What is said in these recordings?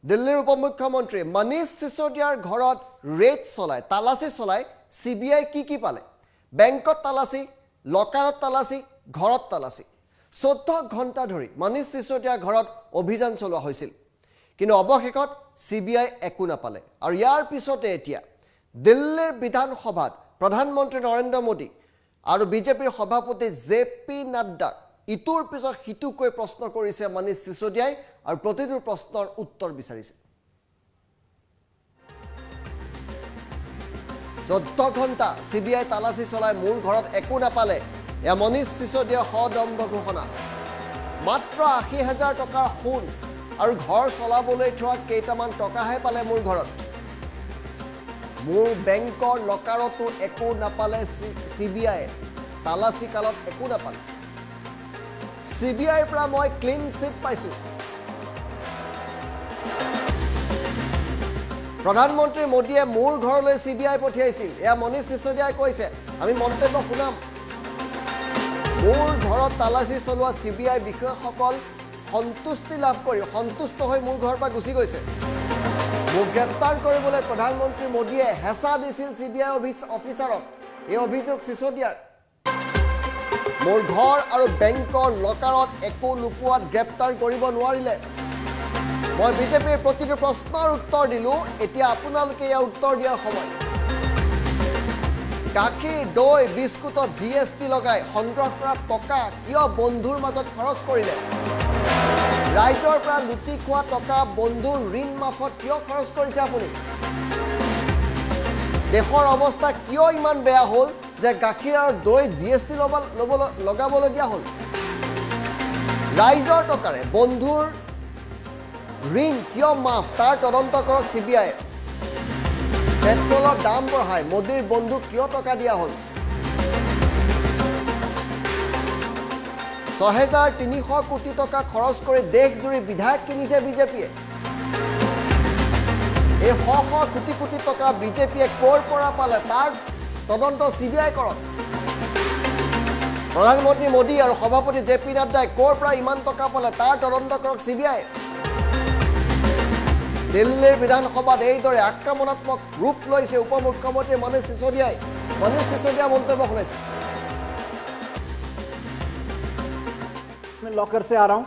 দিল্লীৰ উপমুখ্যমন্ত্ৰী মনীষ সিসোদিয়াৰ ঘৰত ৰেড চলাই তালাচী চলাই সিবিআই কি পালে বেংকত তালাচী লকাৰত তালাচী ঘৰত তালাচী 14 ঘণ্টা ধৰি মনীষ সিসোদিয়াৰ ঘৰত অভিযান চলোৱা হৈছিল কিন্তু অৱশেষত সিবিআই একো নাপালে আৰু ইয়াৰ পিছতে এতিয়া দিল্লীৰ বিধানসভাত প্ৰধানমন্ত্ৰী নৰেন্দ্ৰ মোদী আৰু বিজেপিৰ সভাপতি জেপি নাড্ডা ইটোৰ পিছত হিতুকৈ প্ৰশ্ন কৰিছে মনীষ সিসোদিয়াই আৰু প্ৰতিটো প্ৰশ্নৰ উত্তৰ বিচাৰিছে 14 ঘণ্টা সিবিআই তালাচী চলাই মোৰ ঘৰত একো নাপালে এয়া মনীষ সিসোদিয়াৰ সদম্ভ ঘোষণা মাত্ৰ ৮০,০০০ টকাৰ সোণ আৰু ঘৰ চলাবলৈ থোৱা কেইটামান টকাহে পালে মোৰ ঘৰত মোৰ বেংকৰ লকাৰতো একো নাপালে সিবিআই তালাচী কালত একো নাপালে সিবিআইৰ পৰা মই ক্লিন চিট পাইছো প্ৰধানমন্ত্ৰী মোদীয়ে মোৰ ঘৰলৈ সিবিআই পঠিয়াইছিল এয়া মনীষ সিসোদিয়াই কৈছে আমি মন্তব্য শুনাম মোৰ ঘৰত তালাচী চলোৱা সিবিআই বিষয়াসকল সন্তুষ্টি লাভ কৰি সন্তুষ্ট হৈ মোৰ ঘৰৰ পৰা গুচি গৈছে মোক গ্ৰেপ্তাৰ কৰিবলৈ প্ৰধানমন্ত্ৰী মোদীয়ে হেঁচা দিছিল সিবিআই অফিচাৰক এই অভিযোগ সিসোদিয়াৰ মোৰ ঘৰ আৰু বেংকৰ লকাৰত একো নোপোৱাত গ্ৰেপ্তাৰ কৰিব নোৱাৰিলে মই বিজেপিৰ প্ৰতিটো প্ৰশ্নৰ উত্তৰ দিলোঁ এতিয়া আপোনালোকে ইয়াৰ উত্তৰ দিয়াৰ সময় গাখীৰ দৈ বিস্কুটত জিএছটি লগাই সংগ্ৰহ কৰা টকা কিয় বন্ধুৰ মাজত খৰচ কৰিলে ৰাইজৰ পৰা লুটি খোৱা টকা বন্ধুৰ ঋণ মাফত কিয় খৰচ কৰিছে আপুনি দেশৰ অৱস্থা কিয় ইমান বেয়া হ'ল যে গাখীৰ আৰু দৈ জিএছটি লগাবলগীয়া হ'ল ৰাইজৰ টকাৰে বন্ধুৰ ঋণ কিয় মাফ তাৰ তদন্ত কৰক সিবিআই পেট্ৰলৰ দাম বঢ়াই মোদীৰ বন্ধুক কিয় টকা দিয়া হ'ল ৬,৩০০ কোটি টকা খৰচ কৰি দেশজুৰি বিধায়ক কিনিছে বিজেপিয়ে এই শ কোটি টকা বিজেপিয়ে ক'ৰ পৰা পালে তাৰ তদন্ত সিবিআই কৰক প্ৰধানমন্ত্ৰী মোদী আৰু সভাপতি জেপি নাড্ডাই ক'ৰ পৰা ইমান টকা পালে তাৰ তদন্ত কৰক সিবিআই দিল্লীৰ বিধানসভাত এইদৰে আক্ৰমণাত্মক ৰূপ লৈছে উপমুখ্যমন্ত্ৰী মনীষ সিসোদিয়াই মন্তব্য শুনাইছে मैं लॉकर से आ रहा हूं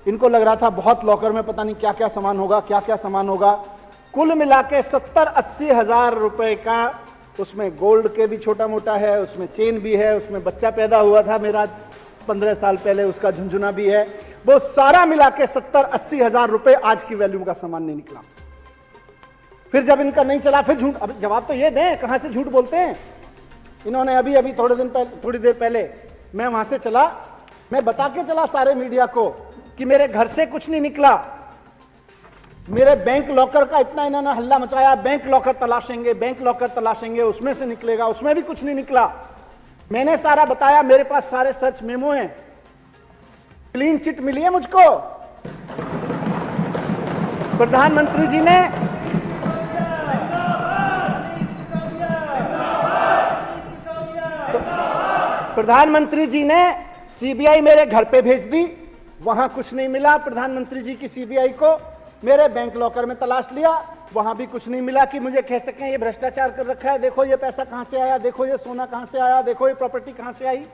इनको लग रहा था बहुत लॉकर में पता नहीं क्या क्या सामान होगा कुल मिला के 70-80 हजार रुपए का उसमें गोल्ड के भी छोटा मोटा है उसमें चेन भी है उसमें बच्चा पैदा हुआ था मेरा 15 साल पहले उसका झुंझुना भी है वो सारा मिला के 70-80 हजार रुपए आज की वैल्यू का सामान नहीं निकला फिर जब इनका नहीं चला फिर झूठ अब जवाब तो ये दें कहां से झूठ बोलते हैं इन्होंने अभी थोड़ी देर पहले मैं वहां से चला मैं बता के चला सारे मीडिया को कि मेरे घर से कुछ नहीं निकला मेरे बैंक लॉकर का इतना इन्होंने हल्ला मचाया बैंक लॉकर तलाशेंगे उसमें से निकलेगा उसमें भी कुछ नहीं निकला मैंने सारा बताया मेरे पास सारे सच मेमो हैं क्लीन चिट मिली है मुझको प्रधानमंत्री जी ने सीबीआई मेरे घर पे भेज दी वहां कुछ नहीं मिला प्रधानमंत्री जी की सीबीआई को मेरे बैंक लॉकर में तलाश लिया वहां भी कुछ नहीं मिला कि मुझे कह सकें ये भ्रष्टाचार कर रखा है देखो ये पैसा कहां से आया देखो ये सोना कहां से आया देखो ये प्रॉपर्टी कहां से आई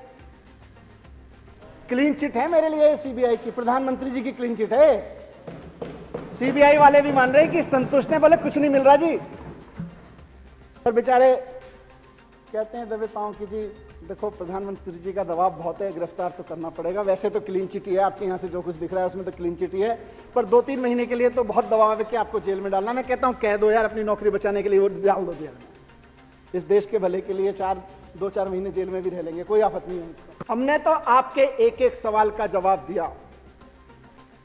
क्लीन चिट है मेरे लिए सीबीआई की प्रधानमंत्री जी की क्लीन चिट है सीबीआई वाले भी मान रहे कि संतुष्ट हैं बोले कुछ नहीं मिल रहा जी और बेचारे कहते हैं दबे पांव की जी देखो प्रधानमंत्री जी का दबाव बहुत है गिरफ्तार तो करना पड़ेगा वैसे तो क्लीन चिट ही है आपके यहाँ से जो कुछ दिख रहा है उसमें तो क्लीन चिट ही है पर 2-3 महीने के लिए तो बहुत दबाव है कि आपको जेल में डालना मैं कहता हूँ कह दो यार अपनी नौकरी बचाने के लिए वो डाल दो जेल में इस देश के भले के लिए 2-4 महीने जेल में भी रह लेंगे कोई आफत नहीं है हमने तो आपके एक सवाल का जवाब दिया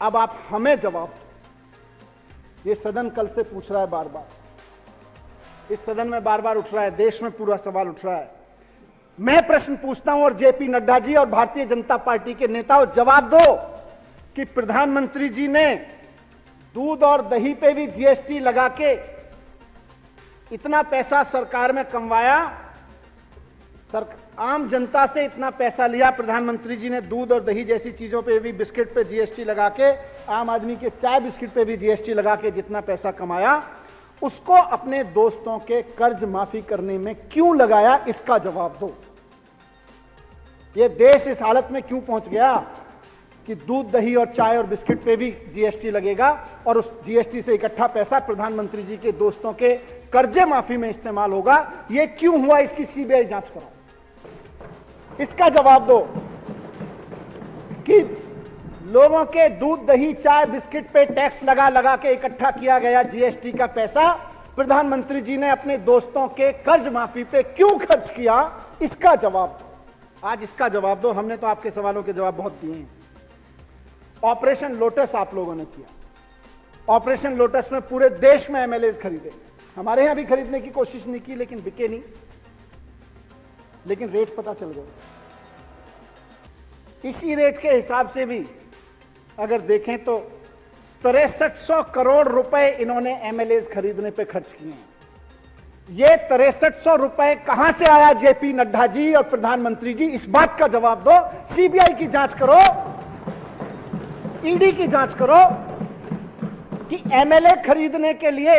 अब आप हमें जवाब दो ये सदन कल से पूछ रहा है बार बार इस सदन में बार बार उठ रहा है देश में पूरा सवाल उठ रहा है मैं प्रश्न पूछता हूं और जेपी नड्डा जी और भारतीय जनता पार्टी के नेताओं जवाब दो कि प्रधानमंत्री जी ने दूध और दही पे भी जीएसटी लगा के इतना पैसा सरकार में कमवाया आम जनता से इतना पैसा लिया। प्रधानमंत्री जी ने दूध और दही जैसी चीजों पे भी, बिस्किट पे जीएसटी लगा के, आम आदमी के चाय बिस्किट पे भी जीएसटी लगा के जितना पैसा कमाया, उसको अपने दोस्तों के कर्ज माफी करने में क्यों लगाया, इसका जवाब दो। ये देश इस हालत में क्यों पहुंच गया कि दूध, दही और चाय और बिस्किट पे भी जीएसटी लगेगा और उस जीएसटी से इकट्ठा पैसा प्रधानमंत्री जी के दोस्तों के कर्जे माफी में इस्तेमाल होगा। ये क्यों हुआ, इसकी सीबीआई जांच करो, इसका जवाब दो कि लोगों के दूध, दही, चाय, बिस्किट पे टैक्स लगा लगा के इकट्ठा किया गया जीएसटी का पैसा प्रधानमंत्री जी ने अपने दोस्तों के कर्ज माफी पे क्यों खर्च किया, इसका जवाब दो। आज इसका जवाब दो। हमने तो आपके सवालों के जवाब बहुत दिए हैं। ऑपरेशन लोटस आप लोगों ने किया। ऑपरेशन लोटस में पूरे देश में एमएलए खरीदे। हमारे यहां भी खरीदने की कोशिश नहीं की, लेकिन बिके नहीं, लेकिन रेट पता चल गया। इसी रेट के हिसाब से भी अगर देखें तो 6300 करोड़ रुपए इन्होंने एमएलए खरीदने पे खर्च किए हैं। ये 6300 रुपए कहां से आया, जेपी नड्डा जी और प्रधानमंत्री जी, इस बात का जवाब दो। सीबीआई की जांच करो, ईडी की जांच करो कि एमएलए खरीदने के लिए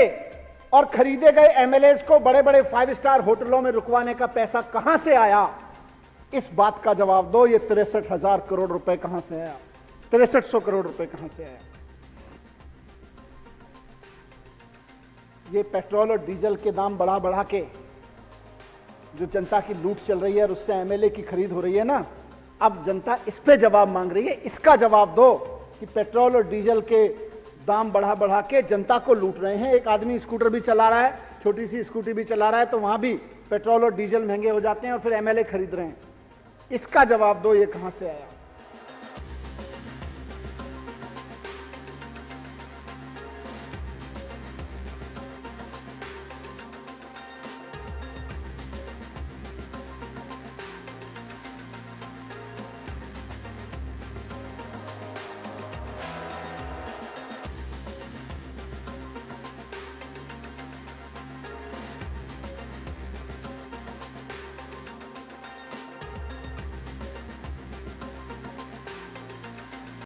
और खरीदे गए एमएलए को बड़े बड़े 5 स्टार होटलों में रुकवाने का पैसा कहां से आया, इस बात का जवाब दो। ये 63,000 करोड़ रुपए कहां से आया, 6300 करोड़ रुपए कहां से आया। ये पेट्रोल और डीजल के दाम बढ़ा बढ़ा के जो जनता की लूट चल रही है और उससे एमएलए की खरीद हो रही है ना, अब जनता इस पे जवाब मांग रही है। इसका जवाब दो कि पेट्रोल और डीजल के दाम बढ़ा बढ़ा के जनता को लूट रहे हैं। एक आदमी स्कूटर भी चला रहा है, छोटी सी स्कूटी भी चला रहा है, तो वहां भी पेट्रोल और डीजल महंगे हो जाते हैं और फिर एमएलए खरीद रहे हैं। इसका जवाब दो, ये कहां से आया।